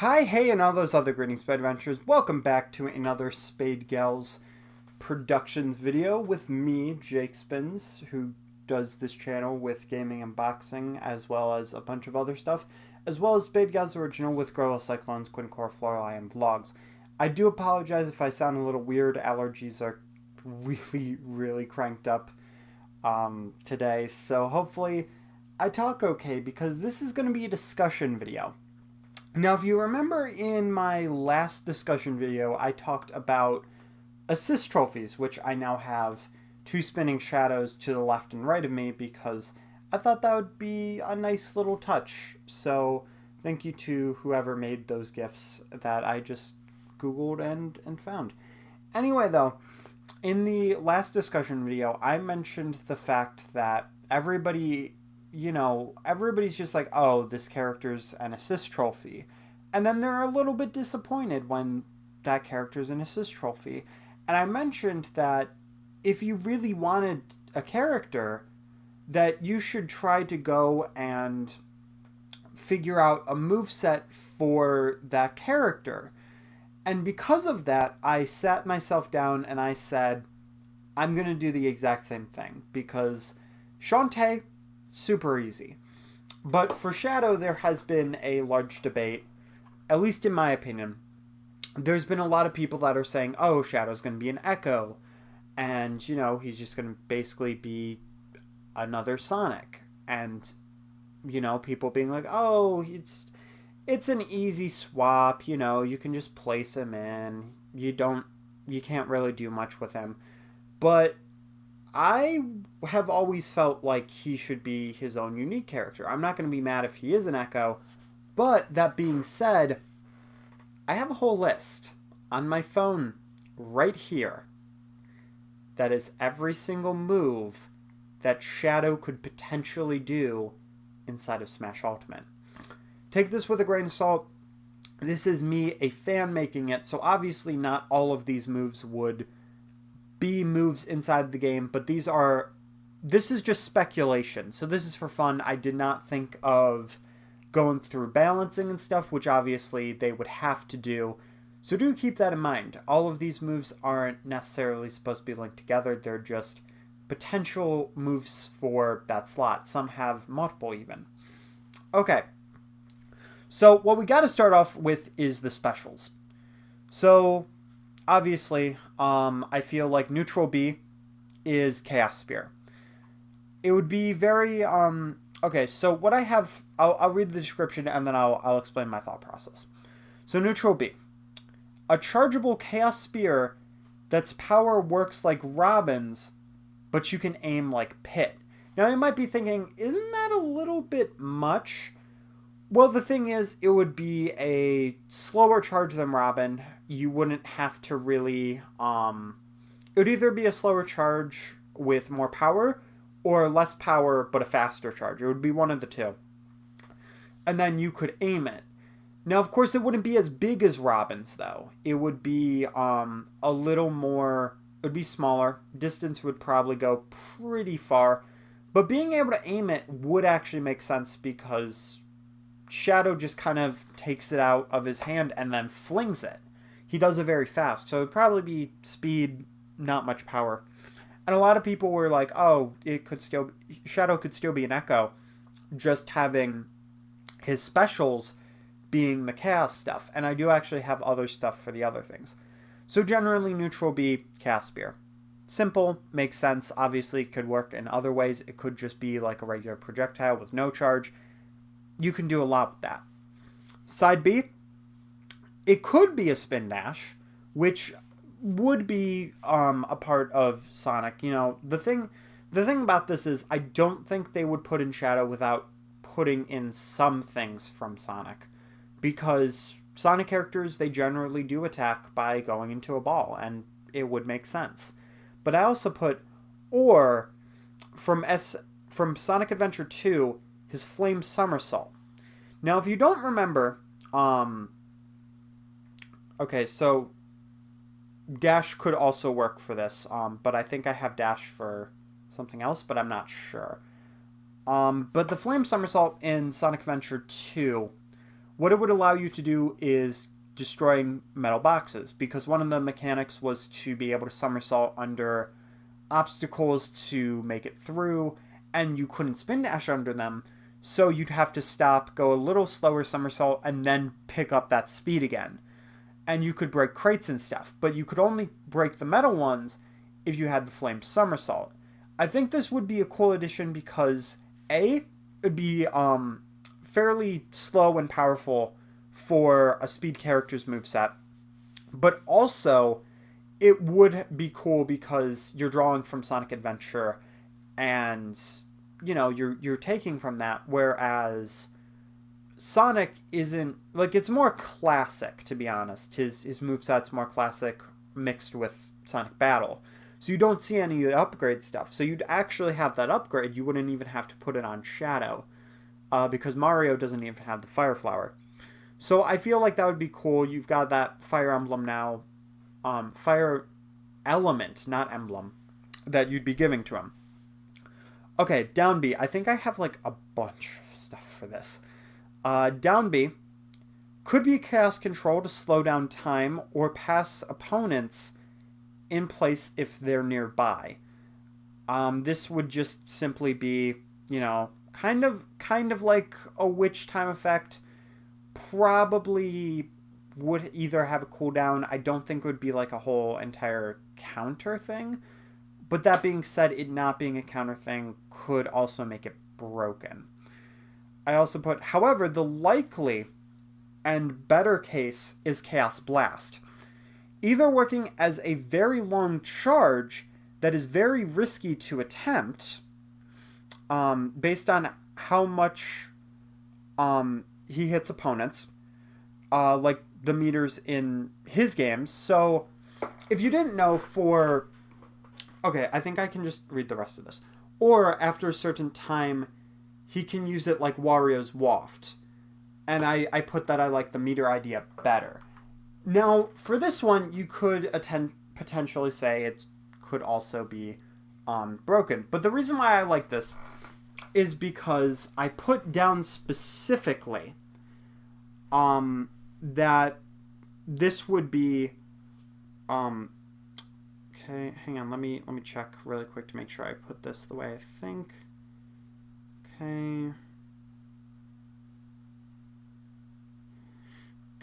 Hi, hey, and all those other greetings, Spade Adventures. Welcome back to another Spade Gals Productions video with me, Jake Spins, who does this channel with gaming and boxing, as well as a bunch of other stuff, as well as Spade Gals Original with Gorilla Cyclones, Quincor Florali, and vlogs. I do apologize if I sound a little weird. Allergies are really cranked up today, so hopefully I talk okay, because this is going to be a discussion video. Now, if you remember in my last discussion video, I talked about assist trophies, which I now have two spinning shadows to the left and right of me because I thought that would be a nice little touch. So thank you to whoever made those GIFs that I just Googled and found. Anyway, though, in the last discussion video, I mentioned the fact that everybody's just like, oh, this character's an assist trophy. And then they're a little bit disappointed when that character's an assist trophy. And I mentioned that if you really wanted a character, that you should try to go and figure out a moveset for that character. And because of that, I sat myself down and I said, I'm going to do the exact same thing. Because Shantae, super easy. But for Shadow, there has been a large debate, at least in my opinion. There's been a lot of people that are saying, oh, Shadow's going to be an Echo. And, he's just going to basically be another Sonic. And, people being like, oh, it's an easy swap. You can just place him in. You can't really do much with him. But I have always felt like he should be his own unique character. I'm not going to be mad if he is an Echo. But that being said, I have a whole list on my phone right here that is every single move that Shadow could potentially do inside of Smash Ultimate. Take this with a grain of salt. This is me, a fan, making it, so obviously not all of these moves would be moves inside the game, but this is just speculation, so this is for fun. I did not think of going through balancing and stuff, which obviously they would have to do, so do keep that in mind. All of these moves aren't necessarily supposed to be linked together. They're just potential moves for that slot. Some have multiple even. Okay, so what we got to start off with is the specials. So obviously, I feel like neutral B is Chaos Spear. It would be very, okay, so what I have, I'll read the description and then I'll explain my thought process. So neutral B. A chargeable Chaos Spear that's power works like Robin's, but you can aim like Pit. Now you might be thinking, isn't that a little bit much? Well, the thing is, it would be a slower charge than Robin. You wouldn't have to really, it would either be a slower charge with more power, or less power but a faster charge. It would be one of the two. And then you could aim it. Now, of course, it wouldn't be as big as Robin's, though. It would be a little more, it would be smaller. Distance would probably go pretty far. But being able to aim it would actually make sense because Shadow just kind of takes it out of his hand and then flings it. He does it very fast, so it would probably be speed, not much power. And a lot of people were like, oh, Shadow could still be an Echo, just having his specials being the Chaos stuff. And I do actually have other stuff for the other things. So generally, neutral B, Chaos Spear. Simple, makes sense. Obviously, it could work in other ways. It could just be like a regular projectile with no charge. You can do a lot with that. Side B, it could be a Spin Dash, which would be a part of Sonic. The thing about this is I don't think they would put in Shadow without putting in some things from Sonic, because Sonic characters, they generally do attack by going into a ball, and it would make sense. But I also put from Sonic Adventure 2, his Flame Somersault. Now, if you don't remember, okay, so Dash could also work for this, but I think I have Dash for something else, but I'm not sure. But the Flame Somersault in Sonic Adventure 2 what it would allow you to do is destroying metal boxes, because one of the mechanics was to be able to somersault under obstacles to make it through, and you couldn't spin dash under them, so you'd have to stop, go a little slower somersault, and then pick up that speed again. And you could break crates and stuff, but you could only break the metal ones if you had the flame somersault. I think this would be a cool addition because A, it'd be fairly slow and powerful for a speed character's moveset, but also it would be cool because you're drawing from Sonic Adventure, and you know you're taking from that, whereas Sonic isn't, like, it's more classic, to be honest. His moveset's more classic mixed with Sonic Battle. So you don't see any of the upgrade stuff. So you'd actually have that upgrade. You wouldn't even have to put it on Shadow, because Mario doesn't even have the Fire Flower. So I feel like that would be cool. You've got that Fire Emblem now, Fire Element, not Emblem, that you'd be giving to him. Okay, down B. I think I have like a bunch of stuff for this. Down B could be Chaos Control to slow down time or pass opponents in place if they're nearby. This would just simply be, you know, kind of like a Witch Time effect. Probably would either have a cooldown. I don't think it would be like a whole entire counter thing. But that being said, it not being a counter thing could also make it broken. I also put, however, the likely and better case is Chaos Blast. Either working as a very long charge that is very risky to attempt, based on how much he hits opponents, like the meters in his games. So, if you didn't know, okay, I think I can just read the rest of this. Or, after a certain time, he can use it like Wario's Waft. And I put that I like the meter idea better. Now, for this one, you could potentially say it could also be broken. But the reason why I like this is because I put down specifically that this would be... okay, hang on, let me check really quick to make sure I put this the way I think.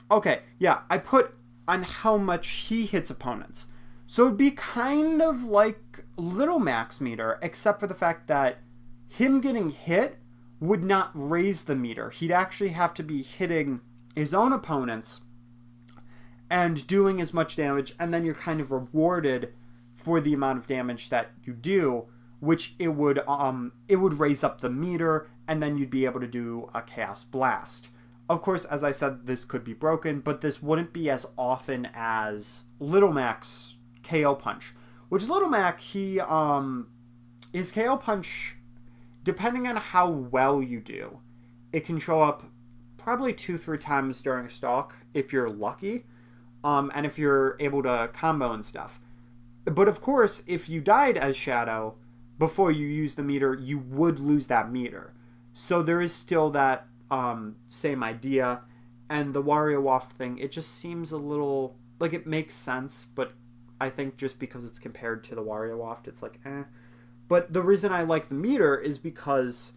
Okay, yeah, I put on how much he hits opponents. So it'd be kind of like Little Mac's meter, except for the fact that him getting hit would not raise the meter. He'd actually have to be hitting his own opponents and doing as much damage, and then you're kind of rewarded for the amount of damage that you do, which it would raise up the meter, and then you'd be able to do a Chaos Blast. Of course, as I said, this could be broken, but this wouldn't be as often as Little Mac's KO Punch. Which Little Mac, his KO Punch, depending on how well you do, it can show up probably 2-3 times during a stalk, if you're lucky, and if you're able to combo and stuff. But of course, if you died as Shadow before you use the meter, you would lose that meter. So there is still that same idea. And the Wario Waft thing, it just seems a little... like, it makes sense, but I think just because it's compared to the Wario Waft, it's like, eh. But the reason I like the meter is because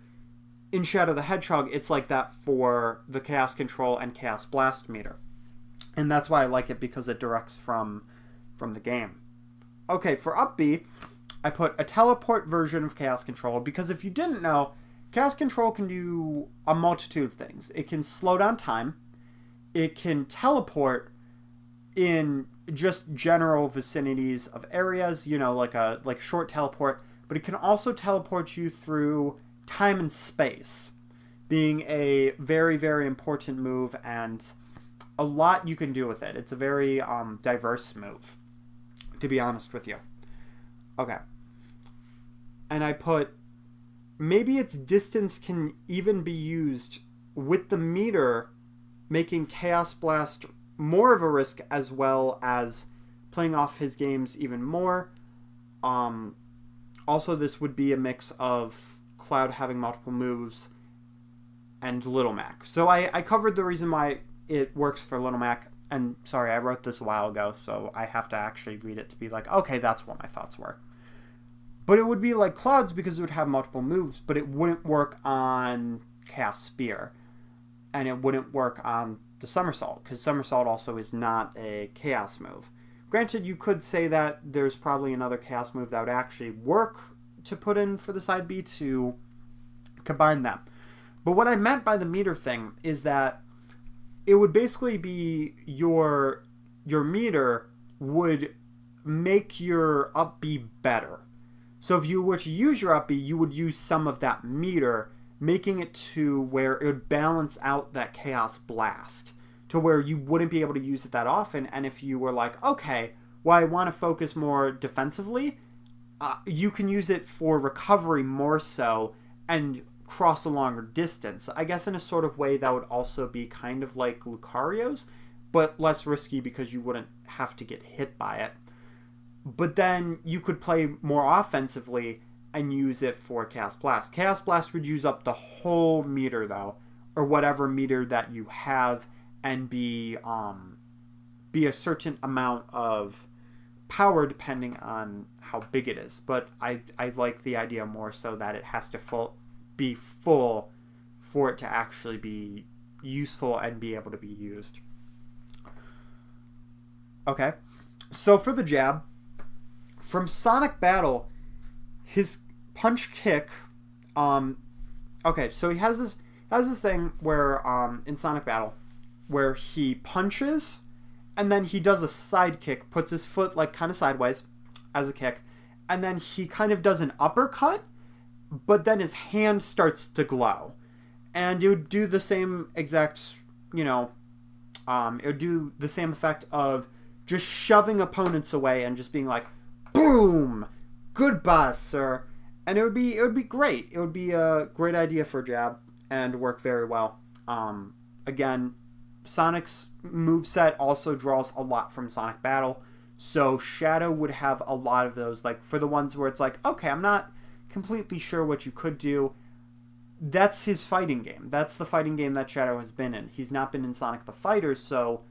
in Shadow the Hedgehog, it's like that for the Chaos Control and Chaos Blast meter. And that's why I like it, because it directs from the game. Okay, for up B, I put a teleport version of Chaos Control, because if you didn't know, Chaos Control can do a multitude of things. It can slow down time, it can teleport in just general vicinities of areas, you know, like a short teleport, but it can also teleport you through time and space, being a very, very important move, and a lot you can do with it. It's a very diverse move, to be honest with you. Okay. And I put, maybe its distance can even be used with the meter, making Chaos Blast more of a risk, as well as playing off his games even more. Also, this would be a mix of Cloud having multiple moves and Little Mac. So I covered the reason why it works for Little Mac. And sorry, I wrote this a while ago, so I have to actually read it to be like, okay, that's what my thoughts were. But it would be like Clouds because it would have multiple moves, but it wouldn't work on Chaos Spear. And it wouldn't work on the Somersault, because Somersault also is not a Chaos move. Granted, you could say that there's probably another Chaos move that would actually work to put in for the side B to combine them. But what I meant by the meter thing is that it would basically be your meter would make your up B better. So if you were to use your up B, you would use some of that meter, making it to where it would balance out that Chaos Blast, to where you wouldn't be able to use it that often. And if you were like, okay, well, I want to focus more defensively, you can use it for recovery more so and cross a longer distance. I guess in a sort of way that would also be kind of like Lucario's, but less risky because you wouldn't have to get hit by it. But then you could play more offensively and use it for Chaos Blast. Chaos Blast would use up the whole meter though, or whatever meter that you have, and be a certain amount of power depending on how big it is. But I like the idea more so that it has to be full for it to actually be useful and be able to be used. Okay, so for the jab, from Sonic Battle, his punch kick, okay, so he has this thing where in Sonic Battle where he punches and then he does a side kick, puts his foot like kind of sideways as a kick, and then he kind of does an uppercut, but then his hand starts to glow. And it would do the same exact, it would do the same effect of just shoving opponents away and just being like, boom, goodbye, sir. And it would be great. It would be a great idea for a jab and work very well. Again, Sonic's moveset also draws a lot from Sonic Battle, so Shadow would have a lot of those. Like for the ones where it's like, okay, I'm not completely sure what you could do. That's his fighting game. That's the fighting game that Shadow has been in. He's not been in Sonic the Fighter, so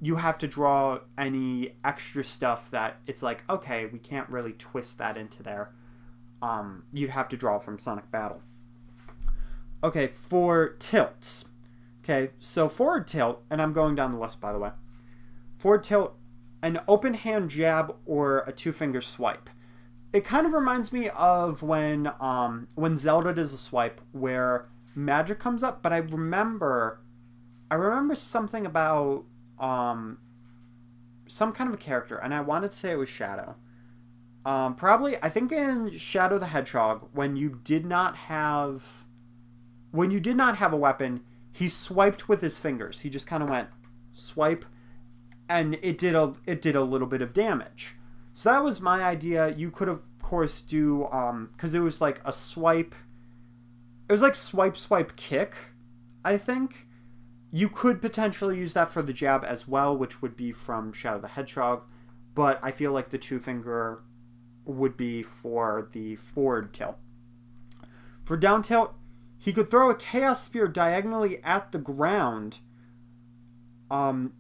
you have to draw any extra stuff that it's like, okay, we can't really twist that into there. You'd have to draw from Sonic Battle. Okay, for tilts. Okay, so forward tilt, and I'm going down the list, by the way. Forward tilt, an open hand jab or a two-finger swipe. It kind of reminds me of when Zelda does a swipe where magic comes up, but I remember something about some kind of a character, and I wanted to say it was Shadow. Probably, I think in Shadow the Hedgehog, when you did not have a weapon, he swiped with his fingers. He just kind of went swipe, and it did a little bit of damage. So that was my idea. You could of course do because it was like a swipe. It was like swipe kick, I think. You could potentially use that for the jab as well, which would be from Shadow the Hedgehog, but I feel like the two finger would be for the forward tilt. For down tilt, he could throw a Chaos Spear diagonally at the ground,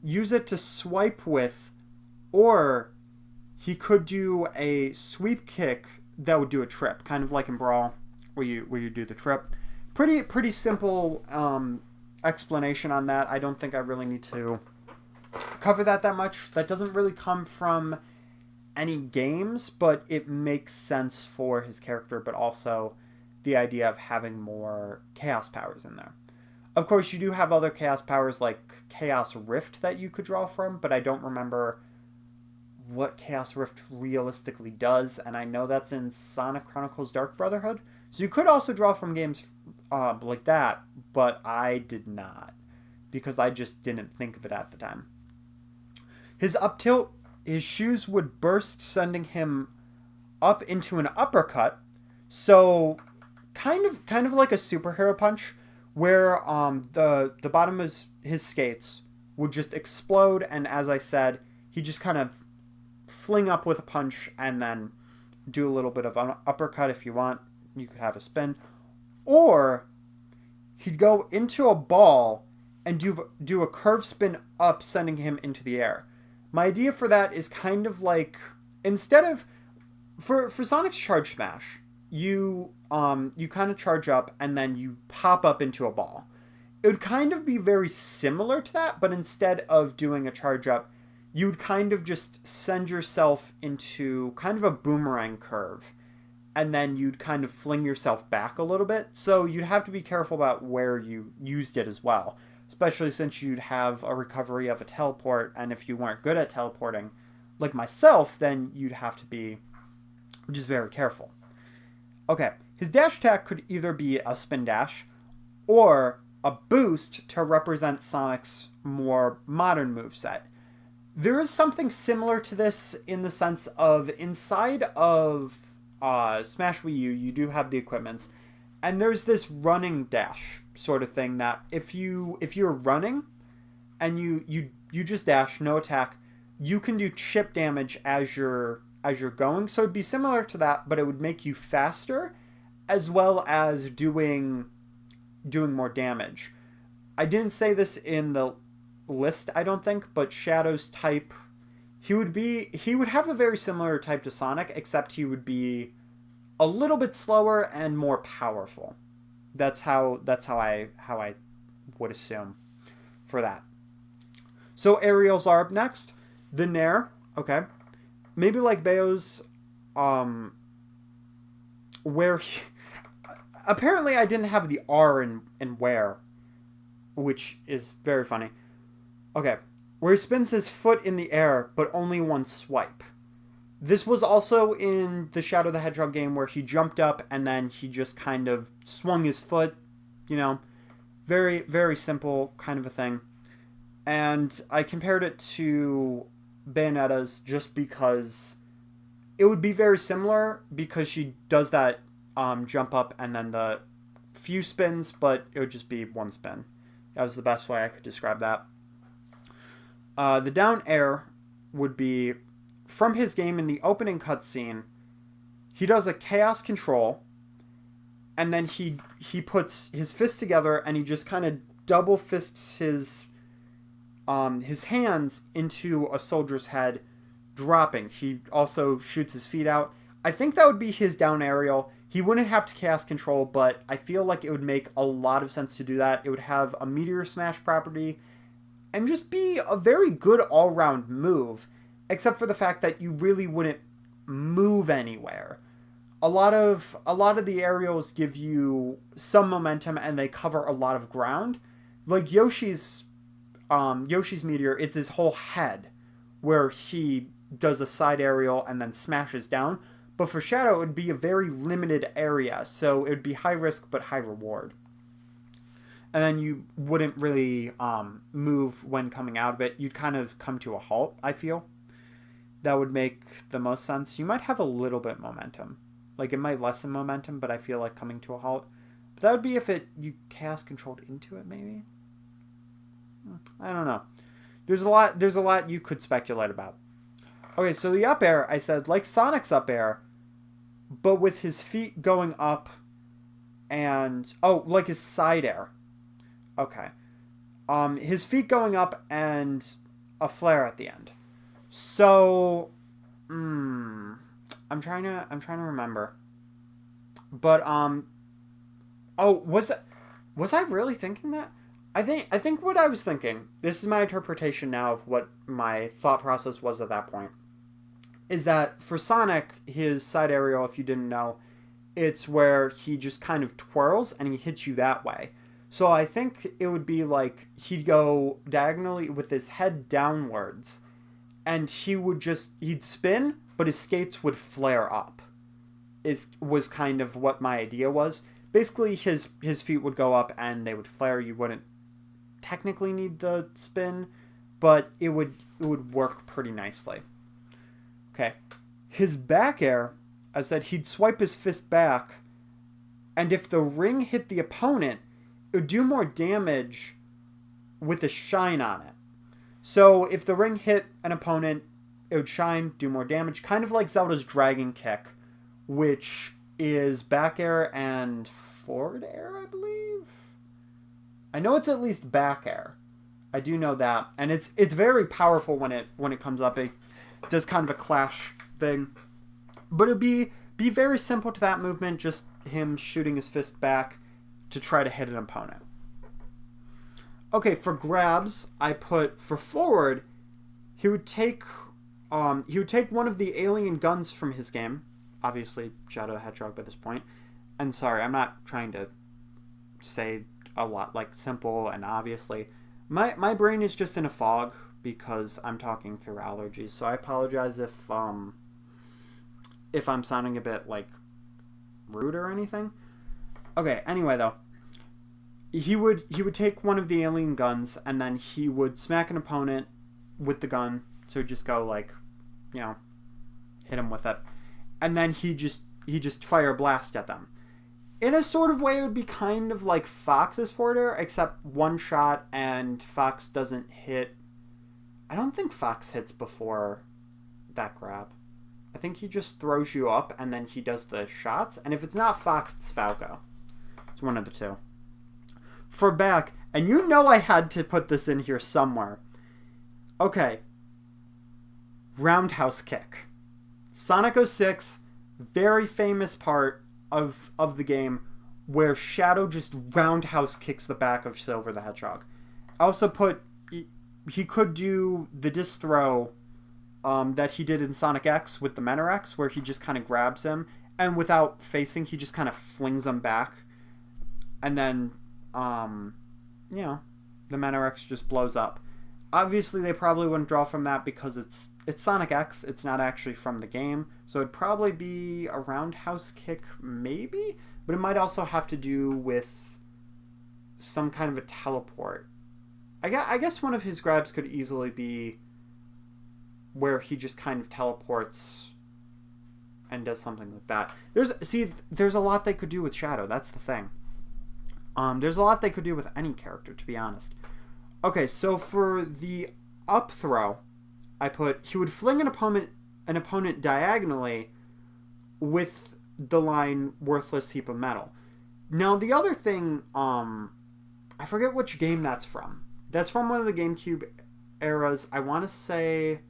use it to swipe with, or he could do a sweep kick that would do a trip, kind of like in Brawl, where you do the trip. Pretty simple explanation on that. I don't think I really need to cover that much. That doesn't really come from any games, but it makes sense for his character, but also the idea of having more chaos powers in there. Of course, you do have other chaos powers like Chaos Rift that you could draw from, but I don't remember what Chaos Rift realistically does, and I know that's in Sonic Chronicles Dark Brotherhood. So you could also draw from games like that, but I did not, because I just didn't think of it at the time. His up tilt, his shoes would burst, sending him up into an uppercut. So kind of like a superhero punch, where the bottom of his skates would just explode, and as I said, he just kind of fling up with a punch and then do a little bit of an uppercut if you want. You could have a spin. Or he'd go into a ball and do a curve spin up, sending him into the air. My idea for that is kind of like, instead of for Sonic's Charge Smash, you kind of charge up and then you pop up into a ball. It would kind of be very similar to that, but instead of doing a charge up, you would kind of just send yourself into kind of a boomerang curve, and then you'd kind of fling yourself back a little bit. So you'd have to be careful about where you used it as well, especially since you'd have a recovery of a teleport, and if you weren't good at teleporting, like myself, then you'd have to be just very careful. Okay, his dash attack could either be a spin dash or a boost to represent Sonic's more modern moveset. There is something similar to this in the sense of inside of Smash Wii U, you do have the equipments, and there's this running dash sort of thing that if you're running and you just dash, no attack, you can do chip damage as you're going. So it'd be similar to that, but it would make you faster as well as doing more damage. I didn't say this in the list, I don't think, but Shadow's type, he would have a very similar type to Sonic, except he would be a little bit slower and more powerful. That's how I would assume for that. So aerials are up next. The Nair, okay. Maybe like Bayo's, where he, apparently I didn't have the R in where, which is very funny. Okay, where he spins his foot in the air, but only one swipe. This was also in the Shadow the Hedgehog game where he jumped up and then he just kind of swung his foot, very, very simple kind of a thing. And I compared it to Bayonetta's just because it would be very similar, because she does that jump up and then the few spins, but it would just be one spin. That was the best way I could describe that. The down air would be from his game in the opening cutscene. He does a chaos control, and then he puts his fists together and he just kind of double fists his hands into a soldier's head, dropping. He also shoots his feet out. I think that would be his down aerial. He wouldn't have to chaos control, but I feel like it would make a lot of sense to do that. It would have a meteor smash property and just be a very good all-round move, except for the fact that you really wouldn't move anywhere. A lot of the aerials give you some momentum and they cover a lot of ground. Like Yoshi's meteor, it's his whole head where he does a side aerial and then smashes down. But for Shadow, it would be a very limited area, so it would be high risk but high reward. And then you wouldn't really move when coming out of it. You'd kind of come to a halt, I feel. That would make the most sense. You might have a little bit momentum. Like, it might lessen momentum, but I feel like coming to a halt. But that would be if you chaos controlled into it, maybe? I don't know. There's a lot you could speculate about. Okay, so the up air, I said, like Sonic's up air, but with his feet going up and... Oh, like his side air. Okay. His feet going up and a flare at the end. So, I'm trying to remember. But was I really thinking that? I think what I was thinking, this is my interpretation now of what my thought process was at that point, is that for Sonic, his side aerial, if you didn't know, it's where he just kind of twirls and he hits you that way. So I think it would be like he'd go diagonally with his head downwards, and he'd spin, but his skates would flare up. Was kind of what my idea was. Basically, his feet would go up and they would flare. You wouldn't technically need the spin, but it would work pretty nicely. Okay. His back air, I said he'd swipe his fist back, and if the ring hit the opponent, it would do more damage with a shine on it. So if the ring hit an opponent, it would shine, do more damage, kind of like Zelda's Dragon Kick, which is back air and forward air, I believe. I know it's at least back air. I do know that, and it's very powerful when it comes up. It does kind of a clash thing, but it'd be very simple to that movement, just him shooting his fist back to try to hit an opponent. Okay, for grabs, I put for forward, he would take one of the alien guns from his game, obviously Shadow the Hedgehog by this point. And sorry, I'm not trying to say a lot like simple and obviously. My brain is just in a fog because I'm talking through allergies, so I apologize if I'm sounding a bit like rude or anything. Okay, anyway though, he would take one of the alien guns and then he would smack an opponent with the gun, so he'd just go like, you know, hit him with it, and then he just fire a blast at them. In a sort of way, it would be kind of like Fox's forward air, except one shot and Fox doesn't hit. I don't think Fox hits before that grab. I think he just throws you up and then he does the shots. And if it's not Fox, it's Falco. It's one of the two. For back, and you know I had to put this in here somewhere. Okay. Roundhouse kick. Sonic 06, very famous part of the game where Shadow just roundhouse kicks the back of Silver the Hedgehog. I also put he could do the disc throw that he did in Sonic X with the Menorex, where he just kind of grabs him and without facing he just kind of flings him back, and then you know, the Menorex just blows up. Obviously they probably wouldn't draw from that because it's Sonic X, it's not actually from the game, so it'd probably be a roundhouse kick maybe, but it might also have to do with some kind of a teleport. I guess one of his grabs could easily be where he just kind of teleports and does something like that. There's a lot they could do with Shadow, that's the thing. There's a lot they could do with any character, to be honest. Okay, so for the up throw, I put he would fling an opponent diagonally with the line "worthless heap of metal." Now the other thing, I forget which game that's from. That's from one of the GameCube eras. I want to say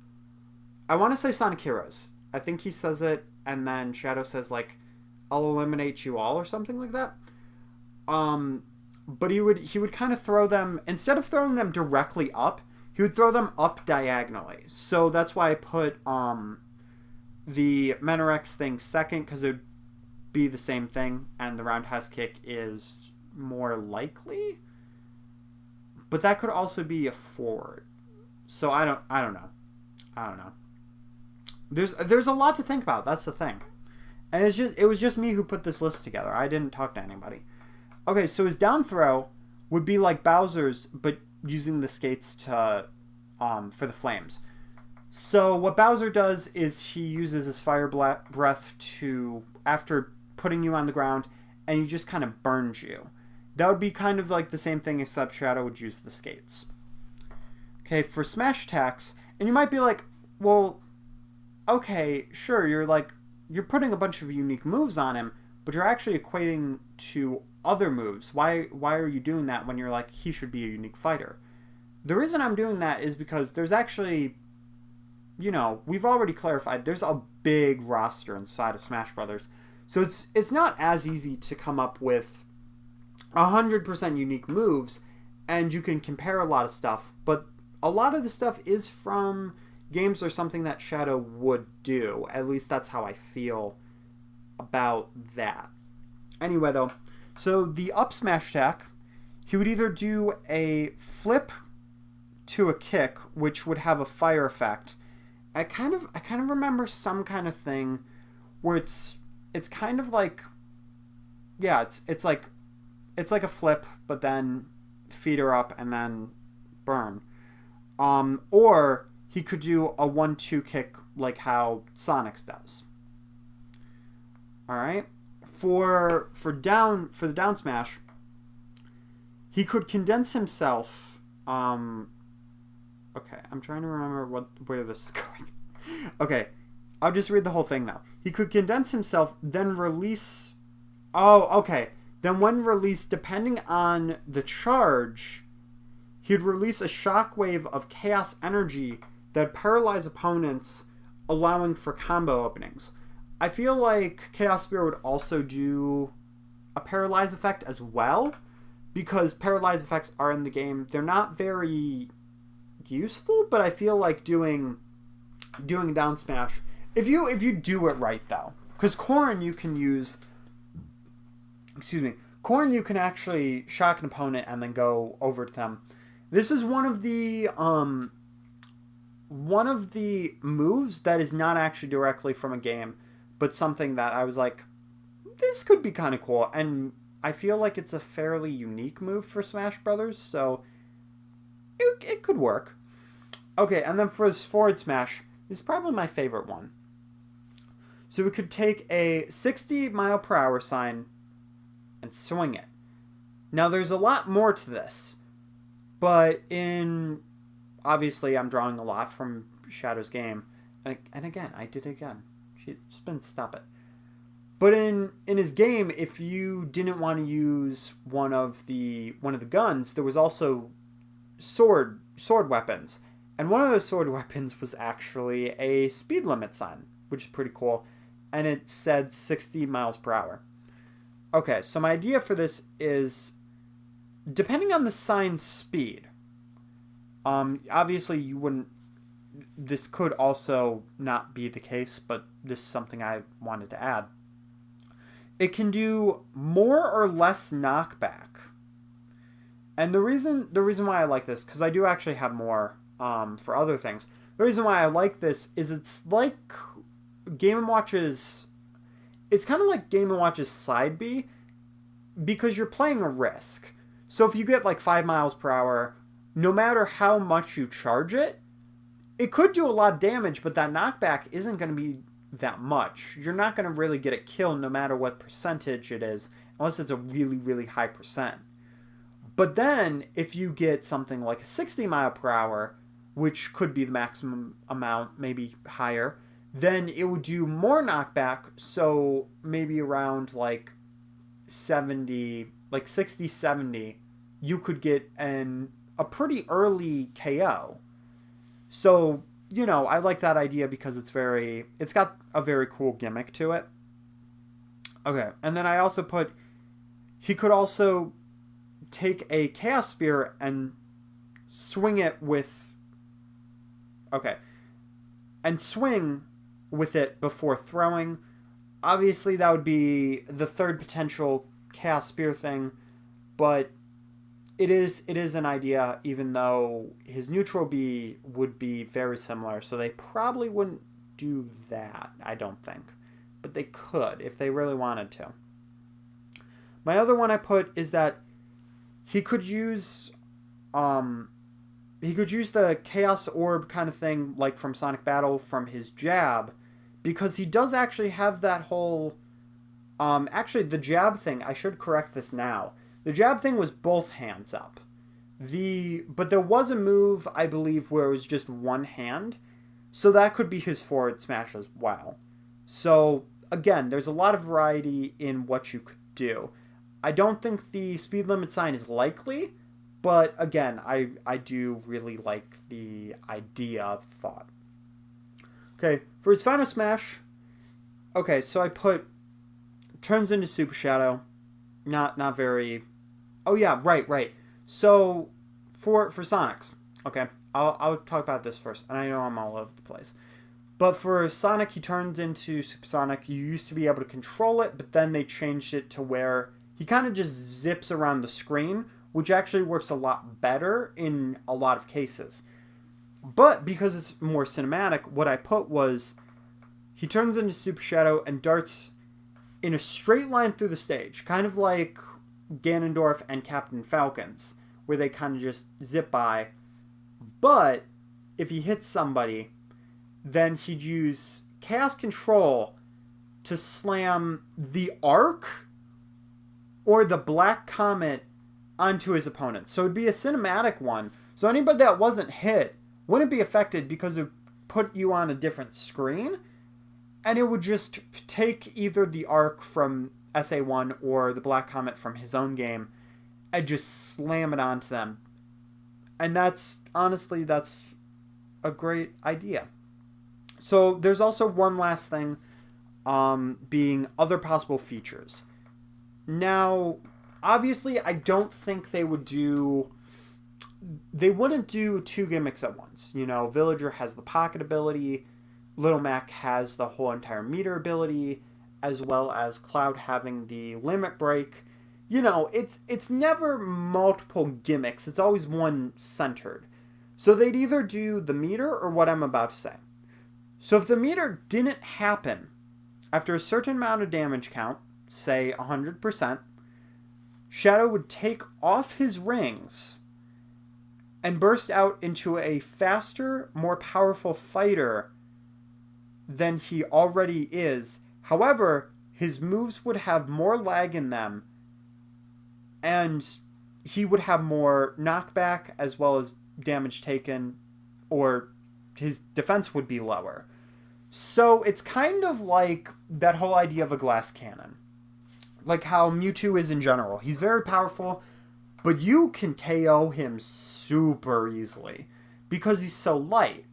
Sonic Heroes. I think he says it, and then Shadow says like, "I'll eliminate you all" or something like that. But he would kind of throw them, instead of throwing them directly up, he would throw them up diagonally. So that's why I put the Menorex thing second, because it would be the same thing, and the roundhouse kick is more likely. But that could also be a forward. So I don't know. There's a lot to think about. That's the thing. And it was just me who put this list together. I didn't talk to anybody. Okay, so his down throw would be like Bowser's, but using the skates to for the flames. So what Bowser does is he uses his fire breath to, after putting you on the ground, and he just kind of burns you. That would be kind of like the same thing, except Shadow would use the skates. Okay, for smash attacks, and you might be like, well, okay, sure, you're putting a bunch of unique moves on him, but you're actually equating to other moves. Why are you doing that when you're like, he should be a unique fighter? The reason I'm doing that is because there's actually, you know, we've already clarified, there's a big roster inside of Smash Brothers. So it's not as easy to come up with 100% unique moves, and you can compare a lot of stuff, but a lot of the stuff is from games or something that Shadow would do. At least that's how I feel about that. Anyway, though, so the up smash attack, he would either do a flip to a kick, which would have a fire effect. I kind of remember some kind of thing where it's kind of like, yeah, it's like a flip, but then feet are up and then burn. Or he could do a 1-2 kick like how Sonic's does. All right. For the down smash, he could condense himself. Okay, I'm trying to remember where this is going. Okay, I'll just read the whole thing now. He could condense himself, then release. Oh, okay. Then when released, depending on the charge, he'd release a shockwave of chaos energy that paralyze opponents, allowing for combo openings. I feel like Chaos Spear would also do a paralyze effect as well, because paralyze effects are in the game. They're not very useful, but I feel like doing a down smash, if you do it right though, because Corrin you can use, Corrin you can actually shock an opponent and then go over to them. This is one of the moves that is not actually directly from a game, but something that I was like, this could be kind of cool, and I feel like it's a fairly unique move for Smash Brothers, so it could work. Okay, and then for this forward smash, this is probably my favorite one. So we could take a 60-mile-per-hour sign and swing it. Now, there's a lot more to this, but obviously, I'm drawing a lot from Shadow's game, and again, I did it again. Spin, stop it. But in his game, if you didn't want to use one of the guns, there was also sword weapons. And one of those sword weapons was actually a speed limit sign, which is pretty cool. And it said 60 miles per hour. Okay, so my idea for this is, depending on the sign's speed, obviously you wouldn't, this could also not be the case, but this is something I wanted to add. It can do more or less knockback. And the reason why I like this, because I do actually have more for other things. The reason why I like this is it's like Game & Watch's... It's kind of like Game & Watch's side B, because you're playing a risk. So if you get like 5 miles per hour, no matter how much you charge it, it could do a lot of damage, but that knockback isn't going to be that much. You're not going to really get a kill no matter what percentage it is, unless it's a really, really high percent. But then, if you get something like a 60 mile per hour, which could be the maximum amount, maybe higher, then it would do more knockback, so maybe around like 70, like 60, 70, you could get a pretty early KO. So, you know, I like that idea because it's got a very cool gimmick to it. Okay, and then I also put, he could also take a Chaos Spear and swing it with, and swing with it before throwing. Obviously, that would be the third potential Chaos Spear thing, but it is an idea, even though his neutral B would be very similar, so they probably wouldn't do that, I don't think. But they could, if they really wanted to. My other one I put is that he could use the Chaos Orb kind of thing, like from Sonic Battle, from his jab, because he does actually have that whole... actually, the jab thing, I should correct this now. The jab thing was both hands up. But there was a move, I believe, where it was just one hand, so that could be his forward smash as well. So, again, there's a lot of variety in what you could do. I don't think the speed limit sign is likely, but again, I do really like the idea of the thought. Okay, for his final smash, okay, so I put turns into Super Shadow. Not very... Oh yeah, right. So, for Sonic's, okay, I'll talk about this first, and I know I'm all over the place. But for Sonic, he turns into Supersonic. You used to be able to control it, but then they changed it to where he kind of just zips around the screen, which actually works a lot better in a lot of cases. But because it's more cinematic, what I put was he turns into Super Shadow and darts in a straight line through the stage, kind of like Ganondorf and Captain Falcon's, where they kind of just zip by. But if he hits somebody, then he'd use Chaos Control to slam the Arc or the Black Comet onto his opponent. So it'd be a cinematic one. So anybody that wasn't hit wouldn't be affected because it put you on a different screen. And it would just take either the arc from SA1 or the Black Comet from his own game and just slam it onto them. And that's a great idea. So there's also one last thing, being other possible features. Now, obviously, I don't think they wouldn't do 2 gimmicks at once. You know, Villager has the pocket ability, Little Mac has the whole entire meter ability, as well as Cloud having the limit break. You know, it's never multiple gimmicks. It's always one centered. So they'd either do the meter or what I'm about to say. So if the meter didn't happen after a certain amount of damage count, say 100%, Shadow would take off his rings and burst out into a faster, more powerful fighter than he already is. However, his moves would have more lag in them, and he would have more knockback as well as damage taken, or his defense would be lower. So it's kind of like that whole idea of a glass cannon. Like how Mewtwo is in general. He's very powerful, but you can KO him super easily because he's so light.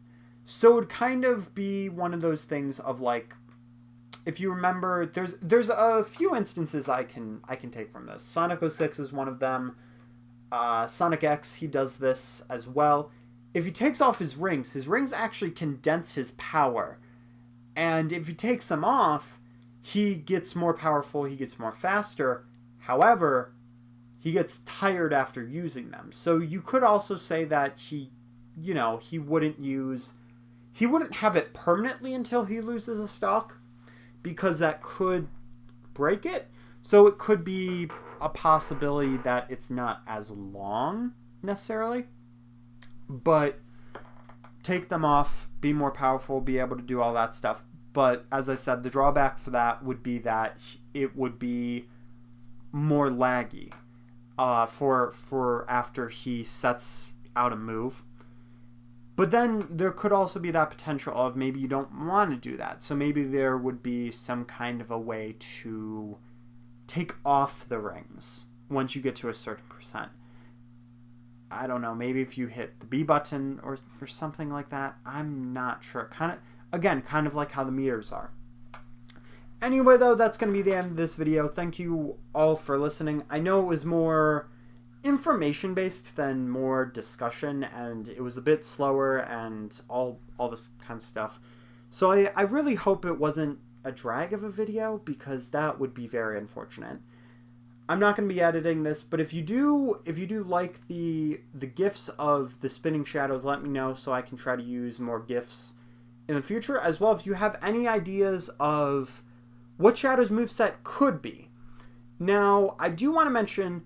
So it would kind of be one of those things of like, if you remember, there's a few instances I can take from this. Sonic 06 is one of them. Sonic X, he does this as well. If he takes off his rings actually condense his power. And if he takes them off, he gets more powerful, he gets more faster. However, he gets tired after using them. So you could also say that he wouldn't have it permanently until he loses a stock, because that could break it. So it could be a possibility that it's not as long necessarily, but take them off, be more powerful, be able to do all that stuff. But as I said, the drawback for that would be that it would be more laggy for after he sets out a move. But then there could also be that potential of maybe you don't want to do that. So maybe there would be some kind of a way to take off the rings once you get to a certain percent. I don't know, maybe if you hit the B button or something like that. I'm not sure. Kind of like how the meters are. Anyway, though, that's going to be the end of this video. Thank you all for listening. I know it was more information-based than more discussion, and it was a bit slower and all this kind of stuff. So I really hope it wasn't a drag of a video, because that would be very unfortunate. I'm not going to be editing this, but if you do like the GIFs of the spinning shadows, let me know so I can try to use more GIFs in the future. As well, if you have any ideas of what Shadow's moveset could be. Now, I do want to mention,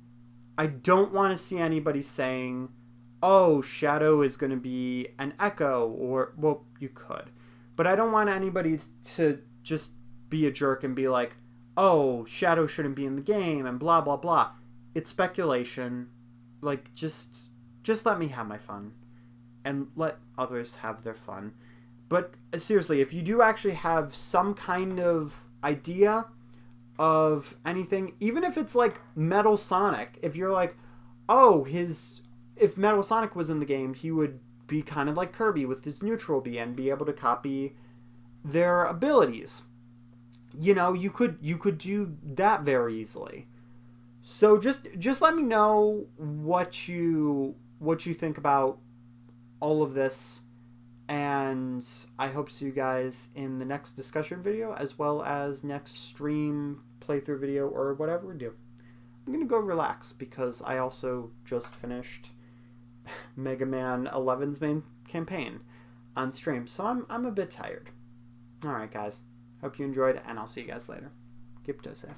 I don't want to see anybody saying, oh, Shadow is going to be an Echo, or, well, you could. But I don't want anybody to just be a jerk and be like, oh, Shadow shouldn't be in the game, and blah, blah, blah. It's speculation. Like, just let me have my fun. And let others have their fun. But, seriously, if you do actually have some kind of idea of anything, even if it's like Metal Sonic, if you're like, oh, if Metal Sonic was in the game, he would be kind of like Kirby with his neutral B and be able to copy their abilities. You know, you could do that very easily. So just let me know what you think about all of this, and I hope to see you guys in the next discussion video, as well as next stream playthrough video or whatever we do. I'm gonna go relax because I also just finished Mega Man 11's main campaign on stream, so I'm a bit tired. Alright guys, hope you enjoyed, and I'll see you guys later. Keep it safe.